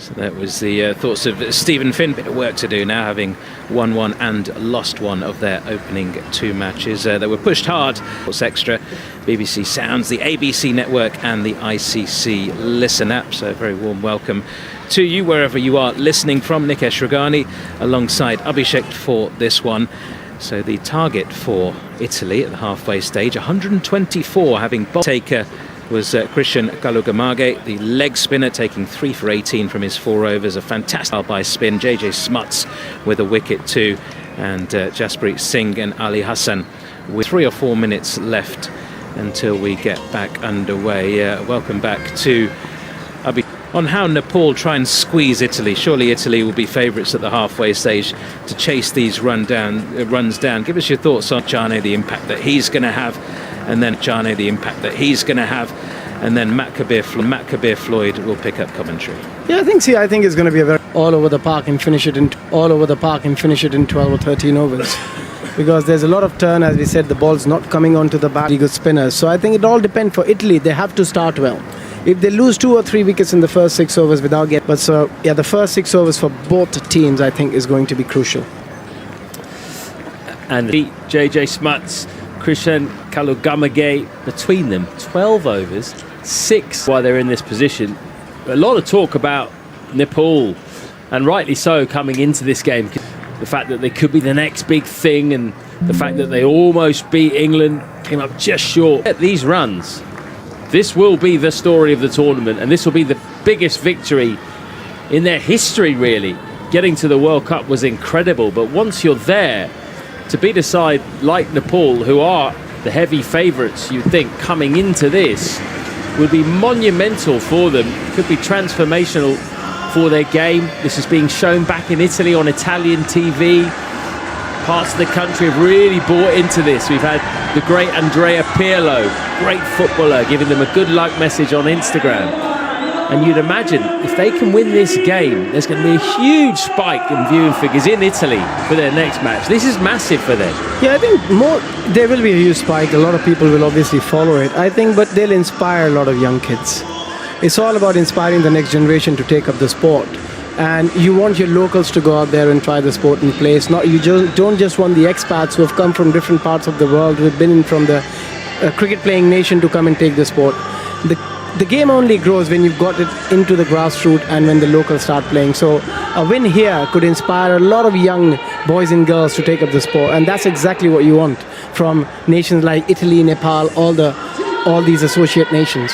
So that was the thoughts of Stephen Finn. Bit of work to do now, having won one and lost one of their opening two matches. They were pushed hard. What's extra? BBC Sounds, the ABC network and the ICC Listen app. So a very warm welcome to you wherever you are listening from. Nikesh Ragani alongside Abhishek for this one. So the target for Italy at the halfway stage, 124, having taker was Christian Kalugamage, the leg spinner, taking 3 for 18 from his 4 overs. A fantastic by spin. JJ Smuts with a wicket too, and Jasprit Singh and Ali Hassan with 3 or 4 minutes left until we get back underway. Welcome back to Abi. On how Nepal try and squeeze Italy. Surely Italy will be favourites at the halfway stage to chase these runs down. Give us your thoughts on Chane, the impact that he's going to have, and then Chane, the impact that he's going to have, and then Matt Kabir Floyd will pick up commentary. Yeah, I think it's going to be a very all over the park and finish it in 12 or 13 overs. Because there's a lot of turn, as we said, the ball's not coming onto the bat. Good spinners. So I think it all depends for Italy. They have to start well. If they lose 2 or 3 wickets in the first 6 overs without getting... But so, yeah, the first 6 overs for both teams, I think, is going to be crucial. And JJ Smuts, Christian Kalugamage, between them, 12 overs, 6 while they're in this position. A lot of talk about Nepal, and rightly so, coming into this game. The fact that they could be the next big thing, and the fact that they almost beat England, came up just short. At these runs, this will be the story of the tournament, and this will be the biggest victory in their history, really. Getting to the World Cup was incredible, but once you're there, to beat a side like Nepal, who are the heavy favourites, you'd think, coming into this, would be monumental for them. Could be transformational for their game. This is being shown back in Italy on Italian TV. Parts of the country have really bought into this. We've had the great Andrea Pirlo, great footballer, giving them a good luck message on Instagram. And you'd imagine if they can win this game, there's going to be a huge spike in viewing figures in Italy for their next match. This is massive for them. Yeah, I think there will be a huge spike. A lot of people will obviously follow it, I think, but they'll inspire a lot of young kids. It's all about inspiring the next generation to take up the sport. And you want your locals to go out there and try the sport and play. It's not, don't just want the expats who have come from different parts of the world, who have been in from the cricket playing nation to come and take the sport. The game only grows when you've got it into the grassroots and when the locals start playing. So a win here could inspire a lot of young boys and girls to take up the sport, and that's exactly what you want from nations like Italy, Nepal, all these associate nations.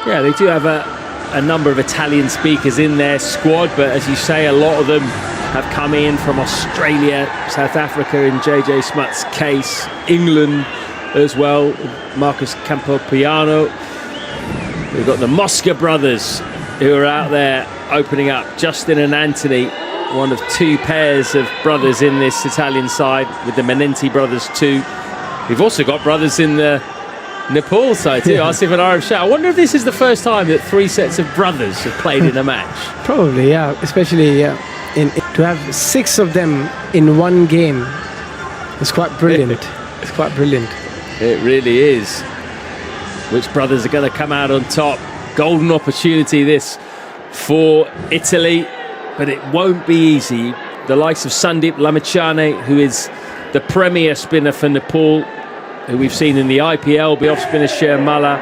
Yeah, they do have a number of Italian speakers in their squad, but as you say, a lot of them have come in from Australia, South Africa in JJ Smuts' case, England as well, Marcus Campopiano. We've got the Mosca brothers who are out there opening up. Justin and Anthony, one of 2 pairs of brothers in this Italian side, with the Menenti brothers too. We've also got brothers in the Nepal side too, Asif and Arif Shah. I wonder if this is the first time that 3 sets of brothers have played in a match. Probably, yeah. Especially to have 6 of them in one game is quite brilliant. It's quite brilliant. It really is. Which brothers are going to come out on top? Golden opportunity this for Italy, but it won't be easy. The likes of Sandeep Lamichhane, who is the premier spinner for Nepal, who we've seen in the IPL, be off-spinner Sher Malla.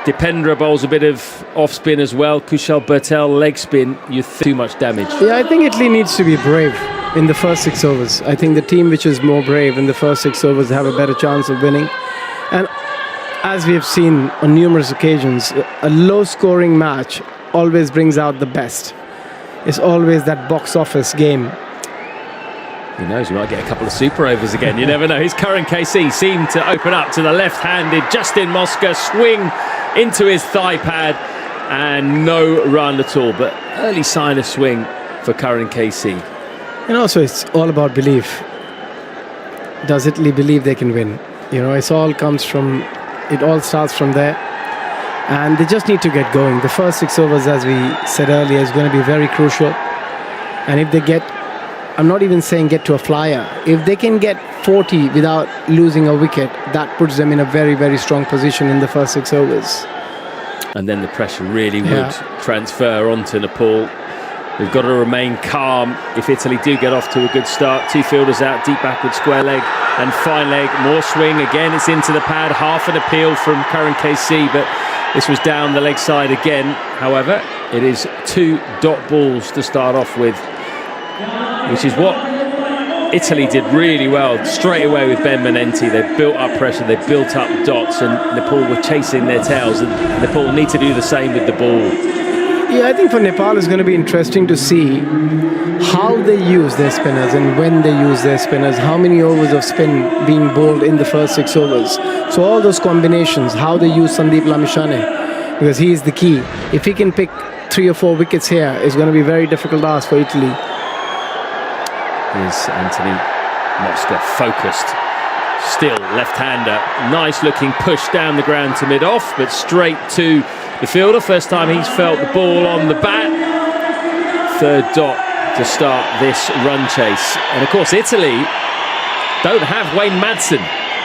Dipendra bowls a bit of off-spin as well. Kushal Bertel, leg spin. Too much damage. Yeah, I think Italy needs to be brave in the first 6 overs. I think the team which is more brave in the first 6 overs have a better chance of winning. And as we have seen on numerous occasions, a low-scoring match always brings out the best. It's always that box office game. Who knows, we might get a couple of super overs again. You never know. His current KC seemed to open up to the left-handed Justin Mosca, swing into his thigh pad, and no run at all. But early sign of swing for current KC. And also, it's all about belief. Does Italy believe they can win? You know, it all starts from there. And they just need to get going. The first 6 overs, as we said earlier, is going to be very crucial. And if they get, I'm not even saying get to a flyer, if they can get 40 without losing a wicket, that puts them in a very, very strong position in the first 6 overs. and then the pressure really would transfer onto Nepal. We've got to remain calm if Italy do get off to a good start. Two fielders out, deep backward square leg and fine leg. More swing, again it's into the pad. Half an appeal from Karan KC, but this was down the leg side again. However, it is 2 dot balls to start off with, which is what Italy did really well straight away with Ben Menenti. They built up pressure, they built up dots, and Nepal were chasing their tails, and Nepal need to do the same with the ball. Yeah, I think for Nepal it's going to be interesting to see how they use their spinners and when they use their spinners, how many overs of spin being bowled in the first 6 overs. So all those combinations, how they use Sandeep Lamichhane, because he is the key. If he can pick 3 or 4 wickets here, it's going to be a very difficult task for Italy. Here's Anthony Mosca, focused, still left-hander. Nice looking push down the ground to mid-off, but straight to the fielder. First time he's felt the ball on the bat. 3rd dot to start this run chase. And of course Italy don't have Wayne Madsen,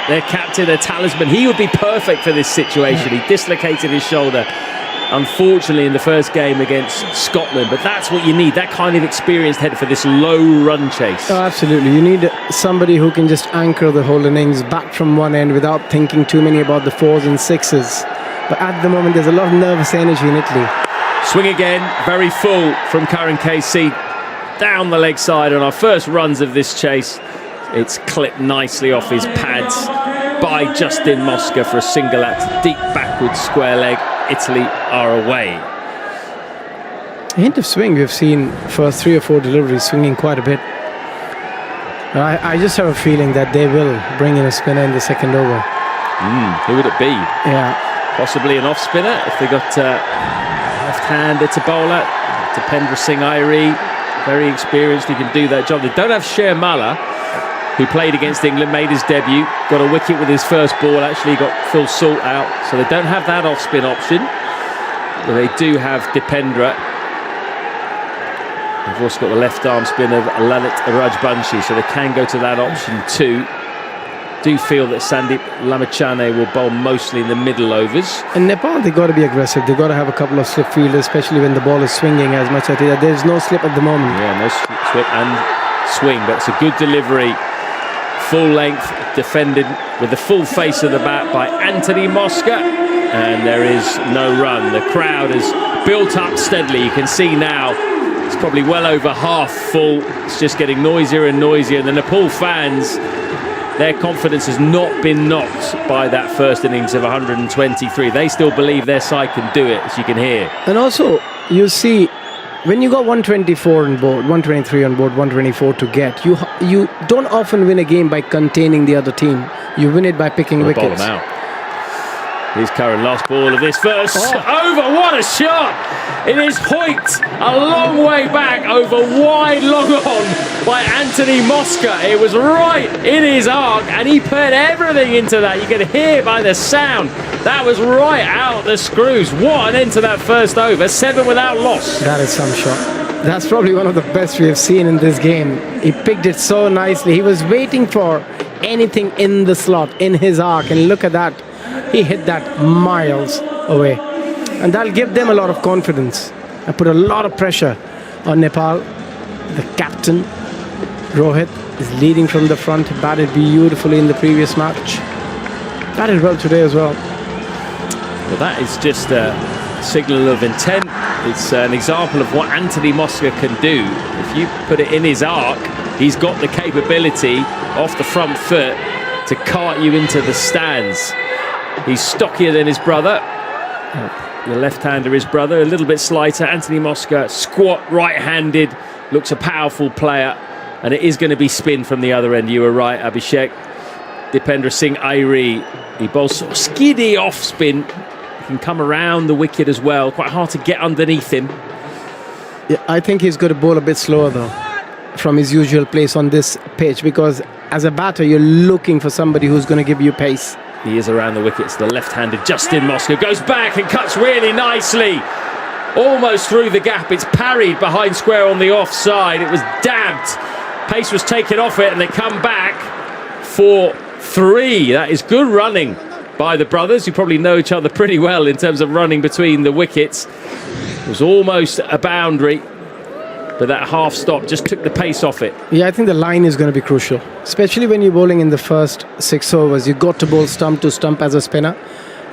their captain, their talisman. He would be perfect for this situation. He dislocated his shoulder, unfortunately, in the first game against Scotland, but that's what you need, that kind of experienced head for this low run chase. Oh, absolutely. You need somebody who can just anchor the whole innings back from one end without thinking too many about the 4s and 6s. But at the moment, there's a lot of nervous energy in Italy. Swing again, very full from Karan KC, down the leg side on our first runs of this chase. It's clipped nicely off his pads by Justin Mosca for a single at deep backwards square leg. Italy are away. A hint of swing. We've seen first 3 or 4 deliveries swinging quite a bit. I just have a feeling that they will bring in a spinner in the second over. Who would it be? Yeah. Possibly an off spinner if they got left-hander to bowler. Dipendra Singh Airi, very experienced, he can do that job. They don't have Sher Malla, who played against England, made his debut, got a wicket with his first ball, actually got Phil Salt out, so they don't have that off-spin option. But they do have Dipendra. They've also got the left-arm spin of Lalit Rajbanshi, so they can go to that option too. Do feel that Sandeep Lamichhane will bowl mostly in the middle overs. And Nepal, they've got to be aggressive. They've got to have a couple of slip fielders, especially when the ball is swinging as much as there's no slip at the moment. Yeah, no slip and swing, but it's a good delivery. Full length, defended with the full face of the bat by Anthony Mosca. And there is no run. The crowd has built up steadily. You can see now it's probably well over half full. It's just getting noisier and noisier. And the Nepal fans, their confidence has not been knocked by that first innings of 123. They still believe their side can do it, as you can hear. And also, you see, when you got 124 on board, 123 on board, 124 to get, you don't often win a game by containing the other team. You win it by picking wickets. Bowl them out. Here's Karan, last ball of this first. Over, what a shot! It is hoiked a long way back over wide long on by Anthony Mosca. It was right in his arc and he put everything into that. You can hear by the sound. That was right out the screws. What an end to that first over. 7 without loss. That is some shot. That's probably one of the best we have seen in this game. He picked it so nicely. He was waiting for anything in the slot, in his arc, and look at that. He hit that miles away. And that'll give them a lot of confidence and put a lot of pressure on Nepal. The captain, Rohit, is leading from the front. He batted beautifully in the previous match. Batted well today as well. Well, that is just a signal of intent. It's an example of what Anthony Mosca can do. If you put it in his arc, he's got the capability off the front foot to cart you into the stands. He's stockier than his brother. The left-hander, his brother, a little bit slighter. Anthony Mosca, squat, right-handed, looks a powerful player. And it is going to be spin from the other end. You were right, Abhishek. Dipendra Singh Airi, he bowls sort of skiddy off spin. He can come around the wicket as well. Quite hard to get underneath him. Yeah, I think he's got to bowl a bit slower though, from his usual place on this pitch, because as a batter, you're looking for somebody who's going to give you pace. He is around the wickets. The left-handed Justin Mosca goes back and cuts really nicely. Almost through the gap. It's parried behind square on the offside. It was dabbed. Pace was taken off it and they come back for 3. That is good running by the brothers, who probably know each other pretty well in terms of running between the wickets. It was almost a boundary, but that half stop just took the pace off it. Yeah, I think the line is going to be crucial, especially when you're bowling in the first 6 overs. You've got to bowl stump to stump as a spinner.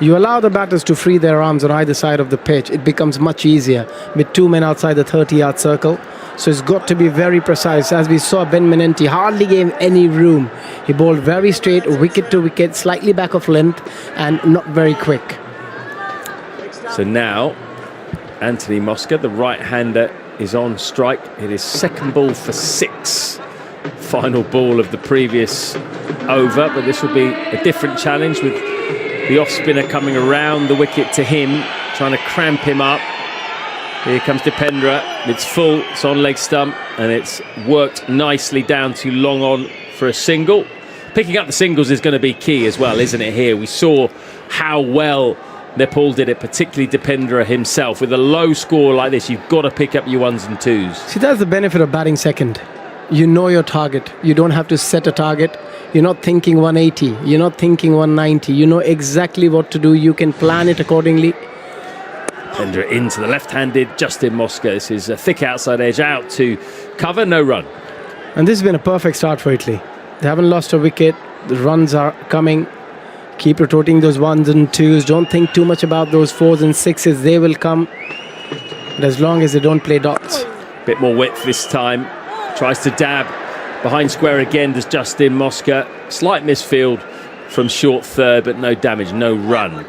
You allow the batters to free their arms on either side of the pitch. It becomes much easier with 2 men outside the 30-yard circle. So it's got to be very precise. As we saw, Ben Menenti hardly gave any room. He bowled very straight, wicket to wicket, slightly back of length, and not very quick. So now, Anthony Mosca, the right-hander, is on strike. It is second ball for 6. Final ball of the previous over, but this will be a different challenge with the off-spinner coming around the wicket to him, trying to cramp him up. Here comes Dipendra. It's full, it's on leg stump, and it's worked nicely down to long on for a single. Picking up the singles is going to be key as well, isn't it, here? We saw how well Nepal did it, particularly Dipendra himself. With a low score like this, you've got to pick up your 1s and 2s. See, that's the benefit of batting second. You know your target. You don't have to set a target. You're not thinking 180. You're not thinking 190. You know exactly what to do. You can plan it accordingly. Dipendra into the left-handed Justin Mosca. This is a thick outside edge out to cover, no run. And this has been a perfect start for Italy. They haven't lost a wicket. The runs are coming. Keep rotating those 1s and 2s. Don't think too much about those 4s and 6s. They will come. But as long as they don't play dots. Bit more width this time. Tries to dab. Behind square again does Justin Mosca. Slight misfield from short third, but no damage, no run.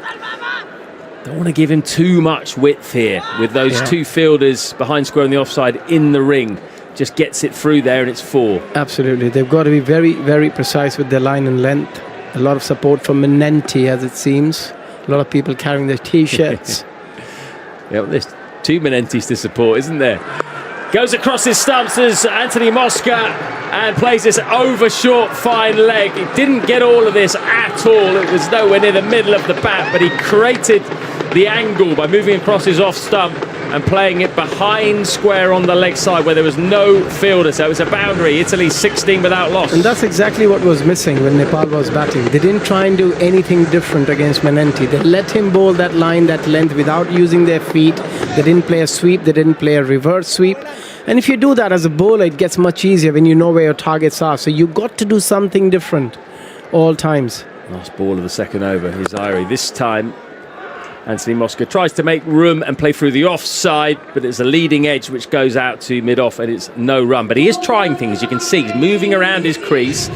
Don't want to give him too much width here with those 2 fielders behind square on the offside in the ring. Just gets it through there and it's 4. Absolutely. They've got to be very, very precise with their line and length. A lot of support from Menenti, as it seems. A lot of people carrying their T-shirts. Yeah, well, there's 2 Menentis to support, isn't there? Goes across his stumps as Anthony Mosca and plays this over short fine leg. He didn't get all of this at all. It was nowhere near the middle of the bat, but he created the angle by moving across his off stump and playing it behind square on the leg side where there was no fielder. So it was a boundary. Italy 16 without loss. And that's exactly what was missing when Nepal was batting. They didn't try and do anything different against Menenti. They let him bowl that line, that length without using their feet. They didn't play a sweep. They didn't play a reverse sweep. And if you do that as a bowler, it gets much easier when you know where your targets are. So you've got to do something different all times. Last ball of the second over, Hizari. This time, Anthony Mosca tries to make room and play through the offside, but it's a leading edge which goes out to mid-off and it's no run. But he is trying things, you can see. He's moving around his crease.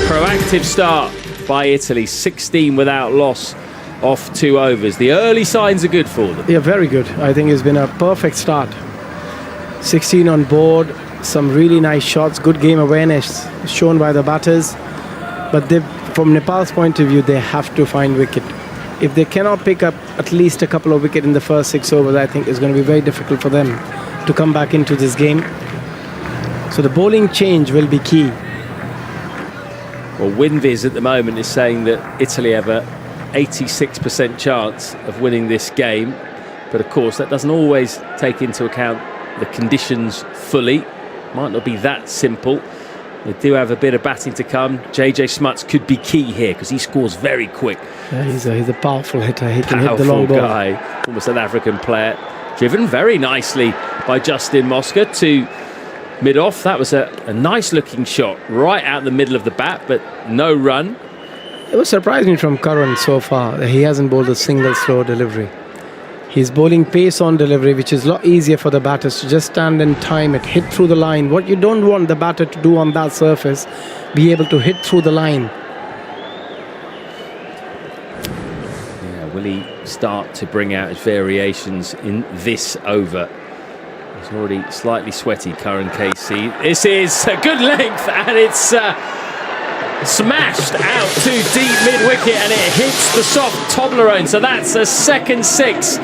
Proactive start by Italy, 16 without loss off 2 overs. The early signs are good for them. Yeah, very good. I think it's been a perfect start. 16 on board, some really nice shots, good game awareness shown by the batters. But from Nepal's point of view, they have to find wicket. If they cannot pick up at least a couple of wickets in the first 6 overs, I think it's going to be very difficult for them to come back into this game. So the bowling change will be key. Well, WinViz at the moment is saying that Italy have a 86% chance of winning this game. But of course, that doesn't always take into account the conditions fully. Might not be that simple. They do have a bit of batting to come. JJ Smuts could be key here because he scores very quick. Yeah, he's a powerful hitter. He can hit the long ball. Guy, almost an African player. Driven very nicely by Justin Mosca to mid-off. That was a nice-looking shot right out the middle of the bat, but no run. It was surprising from Karan so far that he hasn't bowled a single slow delivery. He's bowling pace on delivery, which is a lot easier for the batters to just stand and time it, hit through the line. What you don't want the batter to do on that surface, be able to hit through the line. Yeah, will he start to bring out his variations in this over? He's already slightly sweaty, Karan KC. This is a good length, and it's smashed out to deep mid-wicket, and it hits the soft Toblerone. So that's a second 6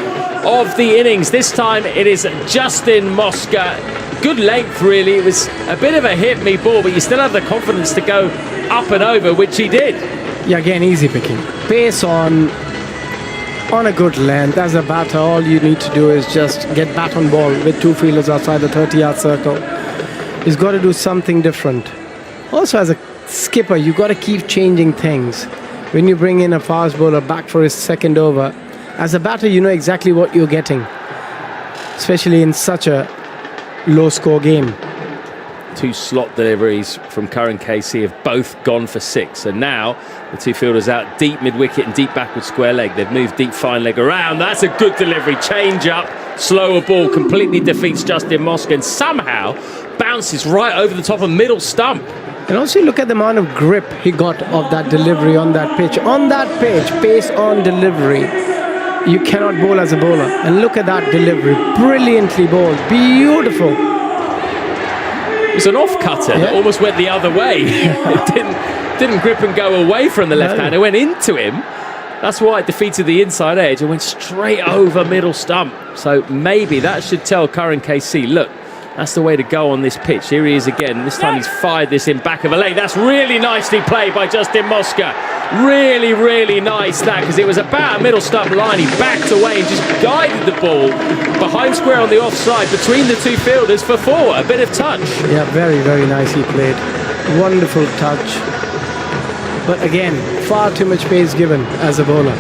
of the innings. This time it is Justin Mosca. Good length, really. It was a bit of a hit-me ball, but you still have the confidence to go up and over, which he did. Yeah, again, easy picking. Pace on a good length. As a batter, all you need to do is just get bat on ball with 2 fielders outside the 30-yard circle. He's got to do something different. Also, as a skipper, you got to keep changing things. when you bring in a fast bowler back for his second over, as a batter, you know exactly what you're getting, especially in such a low-score game. 2 slot deliveries from Curran KC have both gone for 6. And now the 2 fielders out deep mid-wicket and deep backward square leg. They've moved deep fine leg around. That's a good delivery. Change up, slower ball, completely defeats Justin Mosca and somehow bounces right over the top of middle stump. And also look at the amount of grip he got of that delivery on that pitch. On that pitch, pace on delivery. You cannot bowl as a bowler. And look at that delivery. Brilliantly bowled. Beautiful. It was an off-cutter that almost went the other way. It didn't grip and go away from the left hand. It went into him. That's why it defeated the inside edge and went straight over middle stump. So maybe that should tell Curran KC, look, that's the way to go on this pitch. Here he is again. This time he's fired this in back of a leg. That's really nicely played by Justin Mosca. Really, really nice that, because it was about a middle stump line. He backed away and just guided the ball behind square on the offside between the 2 fielders for 4. A bit of touch. Yeah, very, very nicely played. Wonderful touch. But again, far too much pace given as a bowler.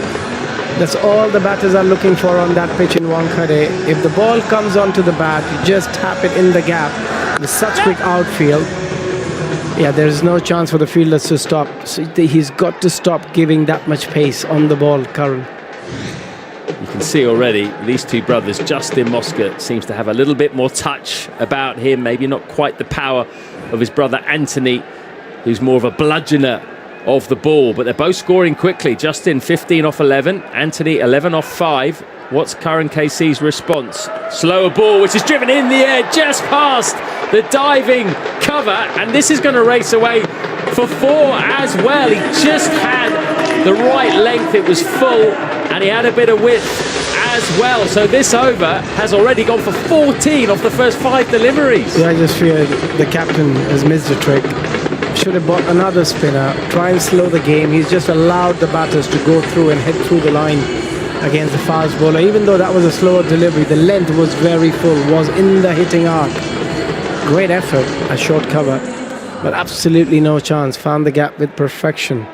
That's all the batters are looking for on that pitch in Wankhede. If the ball comes onto the bat, you just tap it in the gap with such quick outfield. Yeah, there is no chance for the fielders to stop. So he's got to stop giving that much pace on the ball, Curran. You can see already these 2 brothers, Justin Mosca seems to have a little bit more touch about him, maybe not quite the power of his brother Anthony, who's more of a bludgeoner of the ball, but they're both scoring quickly. Justin 15 off 11, Anthony 11 off 5. What's Curran KC's response? Slower ball, which is driven in the air just past the diving cover, and this is going to race away for 4 as well. He just had the right length, it was full, and he had a bit of width as well. So this over has already gone for 14 off the first 5 deliveries. Yeah, I just fear the captain has missed a trick. Should have bought another spinner, try and slow the game. He's just allowed the batters to go through and hit through the line against the fast bowler. Even though that was a slower delivery, the length was very full, was in the hitting arc. Great effort, a short cover, but absolutely no chance. Found the gap with perfection.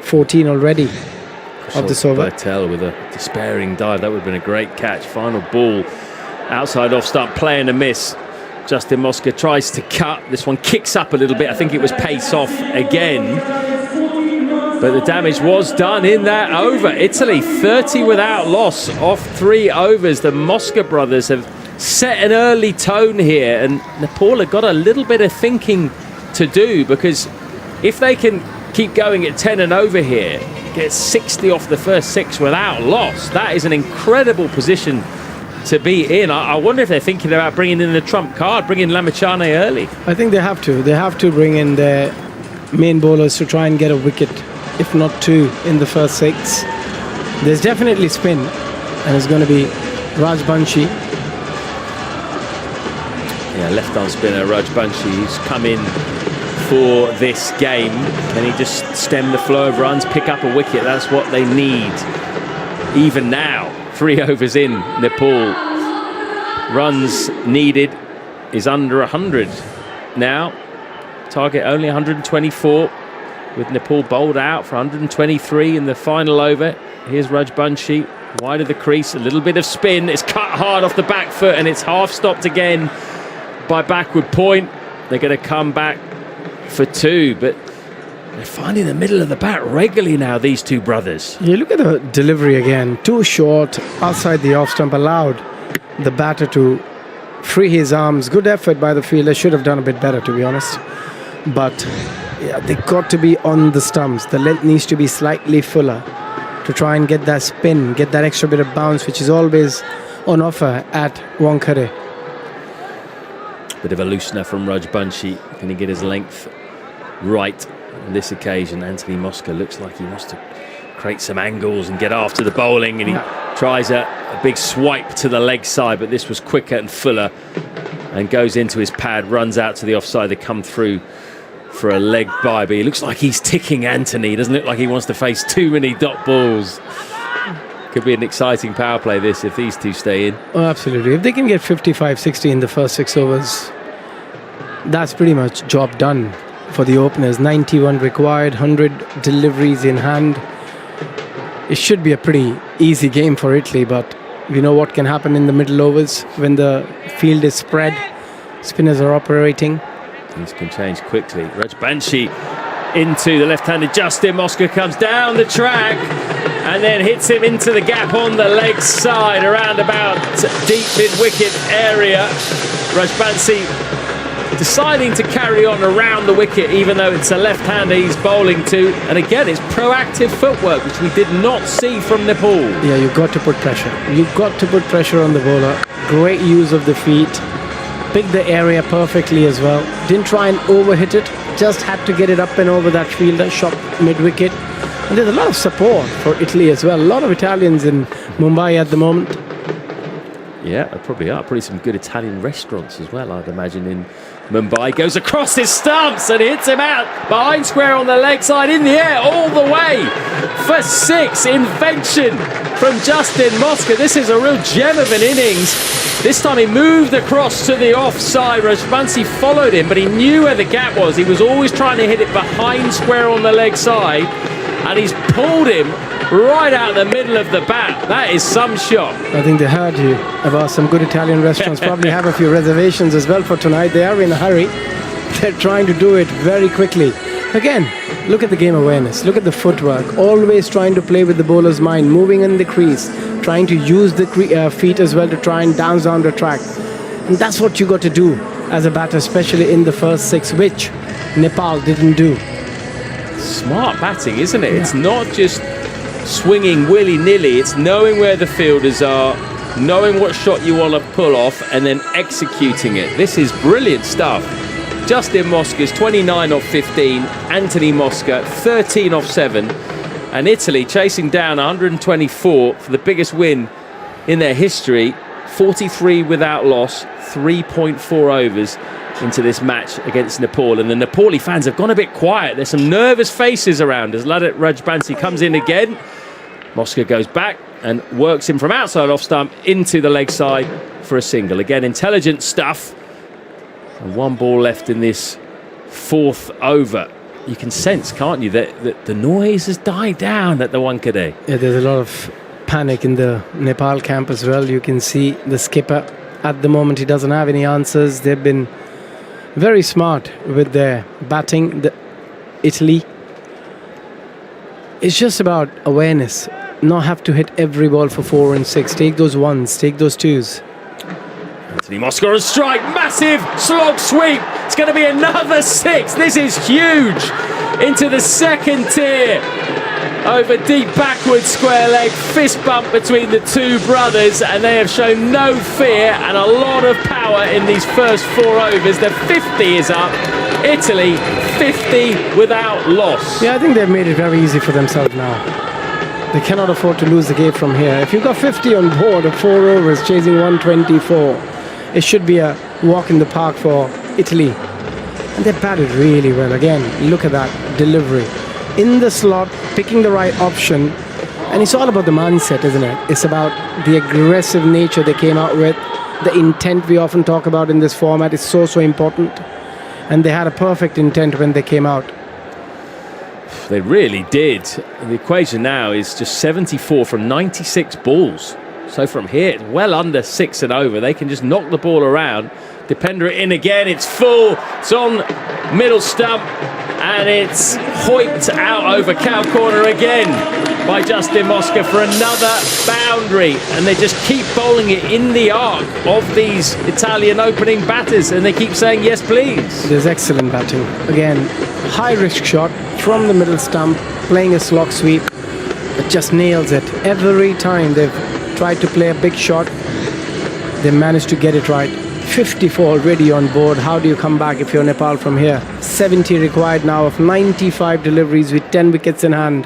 14 already of this over. Bertel with a despairing dive. That would have been a great catch. Final ball outside off stump, play and a miss. Justin Mosca tries to cut. This one kicks up a little bit. I think it was pace off again. But the damage was done in that over. Italy 30 without loss off 3 overs. The Mosca brothers have set an early tone here, and Nepal have got a little bit of thinking to do, because if they can keep going at 10 and over here, get 60 off the first 6 without loss, that is an incredible position to be in. I wonder if they're thinking about bringing in the trump card, bringing Lamachane early. I think they have to. They have to bring in their main bowlers to try and get a wicket, if not 2, in the first 6. There's definitely spin, and it's going to be Raj Banshi. Yeah, left-arm spinner Raj Banshi, who's come in for this game. Can he just stem the flow of runs, pick up a wicket? That's what they need. Even now, 3 overs in, Nepal. Runs needed is under 100 now. Target only 124, with Nepal bowled out for 123 in the final over. Here's Raj Banshi, wide of the crease, a little bit of spin. It's cut hard off the back foot, and it's half stopped again by backward point. They're going to come back for 2, but they're finding the middle of the bat regularly now, these 2 brothers. You look at the delivery again, too short, outside the off stump, allowed the batter to free his arms. Good effort by the fielder, should have done a bit better, to be honest. But yeah, they got to be on the stumps. The length needs to be slightly fuller to try and get that spin, get that extra bit of bounce, which is always on offer at Wankhede. Bit of a loosener from Raj Banshi. Can he get his length right on this occasion? Anthony Mosca looks like he wants to create some angles and get after the bowling, and he tries a big swipe to the leg side, but this was quicker and fuller and goes into his pad, runs out to the offside. They come through for a leg bye, but he looks like he's ticking Anthony. He doesn't look like he wants to face too many dot balls. Could be an exciting power play this if these 2 stay in. Oh, absolutely. If they can get 55, 60 in the first 6 overs, that's pretty much job done. for the openers. 91 required, 100 deliveries in hand. It should be a pretty easy game for Italy, but we know what can happen in the middle overs when the field is spread. Spinners are operating. Things can change quickly. Rajbanshi into the left-handed Justin. Mosca comes down the track and then hits him into the gap on the leg side, around about deep mid-wicket area. Rajbanshi deciding to carry on around the wicket, even though it's a left-hander he's bowling to. And again, it's proactive footwork, which we did not see from Nepal. Yeah, you've got to put pressure. You've got to put pressure on the bowler. Great use of the feet. Picked the area perfectly as well. Didn't try and overhit it. Just had to get it up and over that fielder, shot mid-wicket. And there's a lot of support for Italy as well. A lot of Italians in Mumbai at the moment. Yeah, there probably are. Probably some good Italian restaurants as well, I'd imagine, in Mumbai. Goes across his stumps and hits him out behind square on the leg side, in the air all the way for 6. Invention from Justin Mosca. This is a real gem of an innings. This time he moved across to the offside. Rajbanshi followed him, but he knew where the gap was. He was always trying to hit it behind square on the leg side, and he's pulled him right out the middle of the bat. That is some shot. I think they heard you about some good Italian restaurants. Probably have a few reservations as well for tonight. They are in a hurry. They're trying to do it very quickly. Again, look at the game awareness. Look at the footwork. Always trying to play with the bowler's mind, moving in the crease, trying to use the feet as well to try and dance down the track. And that's what you got to do as a batter, especially in the first 6, which Nepal didn't do. Smart batting, isn't it? Yeah. It's not just swinging willy-nilly. It's knowing where the fielders are, knowing what shot you want to pull off, and then executing it. This is brilliant stuff. Justin Mosca's 29 off 15, Anthony Mosca 13 off 7, and Italy chasing down 124 for the biggest win in their history. 43 without loss, 3.4 overs into this match against Nepal. And the Nepali fans have gone a bit quiet. There's some nervous faces around as Ladit Rajbanshi comes in again. Mosca goes back and works him from outside off stump into the leg side for a single. Again, intelligent stuff. And 1 ball left in this 4th over. You can sense, can't you, that the noise has died down at the Wankhede. Yeah, there's a lot of panic in the Nepal camp as well. You can see the skipper at the moment. He doesn't have any answers. They've been very smart with their batting. Italy, it's just about awareness. Not have to hit every ball for 4 and 6. Take those 1s, take those 2s. Anthony Mosca on strike, massive slog sweep. It's going to be another 6. This is huge. Into the 2nd tier. Over deep backward square leg, fist bump between the 2 brothers, and they have shown no fear and a lot of power in these first 4 overs. The 50 is up. Italy 50 without loss. Yeah, I think they've made it very easy for themselves now. They cannot afford to lose the game from here. If you've got 50 on board of 4 overs chasing 124, it should be a walk in the park for Italy. And they batted really well. Again, look at that delivery. In the slot, picking the right option. And it's all about the mindset, isn't it? It's about the aggressive nature they came out with. The intent we often talk about in this format is so important. And they had a perfect intent when they came out. They really did. The equation now is just 74 from 96 balls. So from here, it's well under 6 and over. They can just knock the ball around. Depender in again. It's full. It's on middle stump. And it's hoiked out over cow corner again by Justin Mosca for another boundary. And they just keep bowling it in the arc of these Italian opening batters. And they keep saying, yes, please. There's excellent batting. Again, high risk shot from the middle stump, playing a slog sweep. It just nails it. Every time they've tried to play a big shot, they managed to get it right. 54 already on board. How do you come back if you're Nepal from here? 70 required now of 95 deliveries with 10 wickets in hand.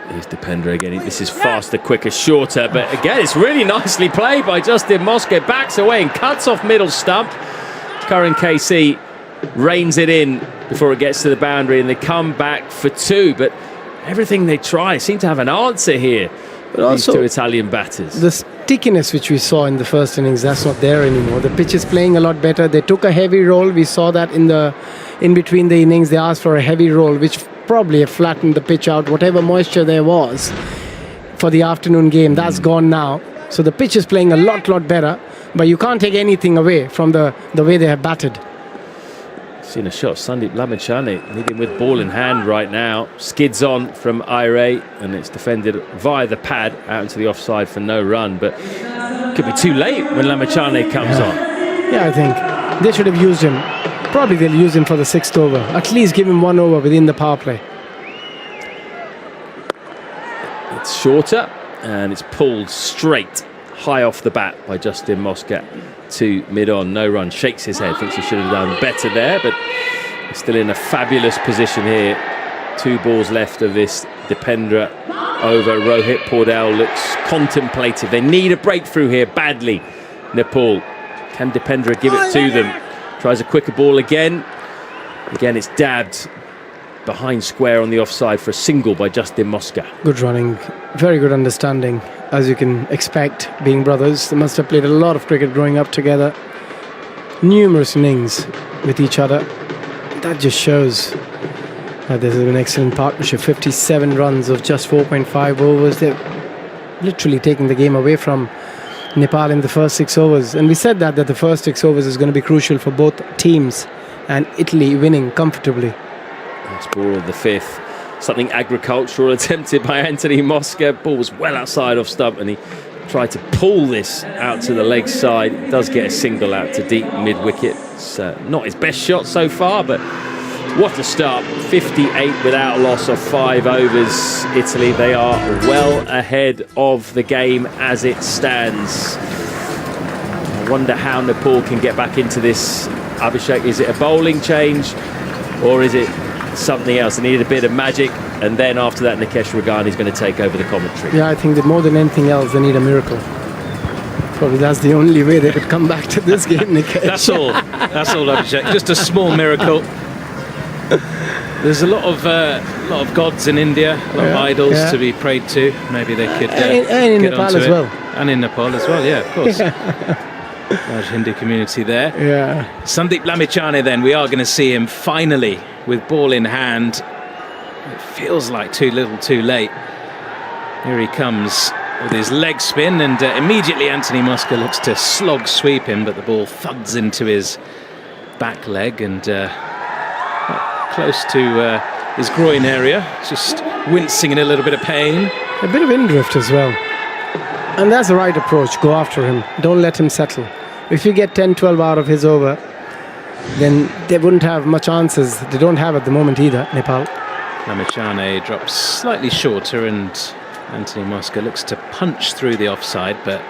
Here's Depender again. This is faster, quicker, shorter. But again, it's really nicely played by Justin Mosca. Backs away and cuts off middle stump. Karan KC reins it in before it gets to the boundary, and they come back for 2. But everything they try seem to have an answer here. But also, 2 Italian batters. stickiness which we saw in the first innings, that's not there anymore. The pitch is playing a lot better. They took a heavy roll. We saw that in between the innings. They asked for a heavy roll, which probably have flattened the pitch out. Whatever moisture there was for the afternoon game, that's gone now. So the pitch is playing a lot better. But you can't take anything away from the way they have batted. Seen a shot. Sandeep Lamachane leading with ball in hand right now. Skids on from Ire, and it's defended via the pad out into the offside for no run. But could be too late when Lamachane comes on. Yeah, I think they should have used him. Probably they'll use him for the 6th over. At least give him 1 over within the power play. It's shorter, and it's pulled straight high off the bat by Justin Mosca to mid-on. No run. Shakes his head. Thinks he should have done better there, but he's still in a fabulous position here. 2 balls left of this Dipendra over. Rohit Paudel looks contemplative. They need a breakthrough here badly. Nepal. Can Dipendra give it to them? Tries a quicker ball again. Again, it's dabbed behind square on the offside for a single by Justin Mosca. Good running. Very good understanding. As you can expect, being brothers, they must have played a lot of cricket growing up together. Numerous innings with each other. That just shows that this is an excellent partnership. 57 runs of just 4.5 overs. They're literally taking the game away from Nepal in the first 6 overs. And we said that the first 6 overs is going to be crucial for both teams, and Italy winning comfortably. Last ball of the 5th. Something agricultural attempted by Anthony Mosca. Ball was well outside off stump, and he tried to pull this out to the leg side. It does get a single out to deep mid-wicket. It's not his best shot so far, but what a start. 58 without loss of 5 overs. Italy, they are well ahead of the game as it stands. I wonder how Nepal can get back into this. Abhishek, is it a bowling change, or is it something else? They needed a bit of magic, and then after that Nikesh Raghani is going to take over the commentary. Yeah, I think that more than anything else they need a miracle. Probably that's the only way they could come back to this game, Nikesh. That's all Abhishek. Just a small miracle. There's a lot of gods in India, a lot of idols to be prayed to. Maybe they could and in get Nepal onto as it. well. And in Nepal as well, yeah, of course. Large Hindu community there. Yeah. Sandeep Lamachane, then, we are going to see him finally with ball in hand. It feels like too little too late. Here he comes with his leg spin, and immediately Anthony Mosca looks to slog sweep him, but the ball thuds into his back leg and close to his groin area, just wincing in a little bit of pain. A bit of in-drift as well. And that's the right approach. Go after him. Don't let him settle. If you get 10-12 out of his over, then they wouldn't have much answers. They don't have at the moment either, Nepal. Lamachane drops slightly shorter, and Anthony Mosca looks to punch through the offside, but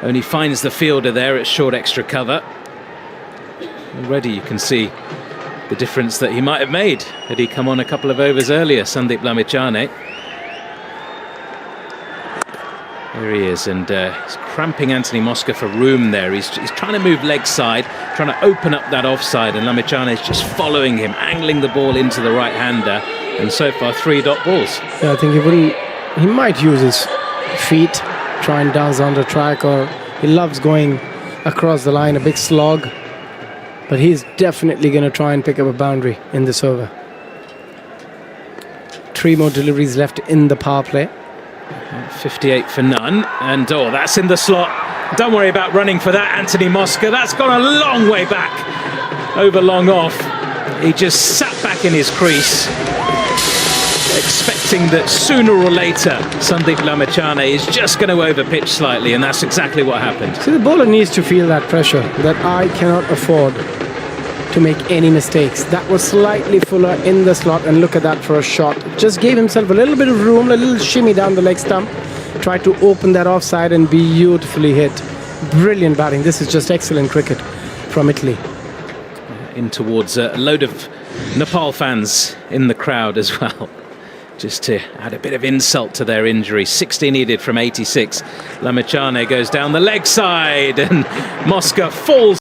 only finds the fielder there at short extra cover. Already you can see the difference that he might have made had he come on a couple of overs earlier, Sandeep Lamachane. There he is, and he's cramping Anthony Mosca for room there. He's trying to move leg side, trying to open up that offside, and Lamachane is just following him, angling the ball into the right-hander, and so far 3 dot balls. Yeah, I think he might use his feet, try and dance on the track, or he loves going across the line, a big slog, but he's definitely going to try and pick up a boundary in this over. 3 more deliveries left in the power play. 58 for none, and that's in the slot. Don't worry about running for that, Anthony Mosca. That's gone a long way back, over long off. He just sat back in his crease, expecting that sooner or later Sandeep Lamachane is just going to overpitch slightly, and that's exactly what happened. So the bowler needs to feel that pressure, that I cannot afford to make any mistakes. That was slightly fuller in the slot, and look at that for a shot. Just gave himself a little bit of room, a little shimmy down the leg stump, tried to open that offside and beautifully hit. Brilliant batting. This is just excellent cricket from Italy. In towards a load of Nepal fans in the crowd as well, just to add a bit of insult to their injury. 60 needed from 86. Lamachane goes down the leg side, and Mosca falls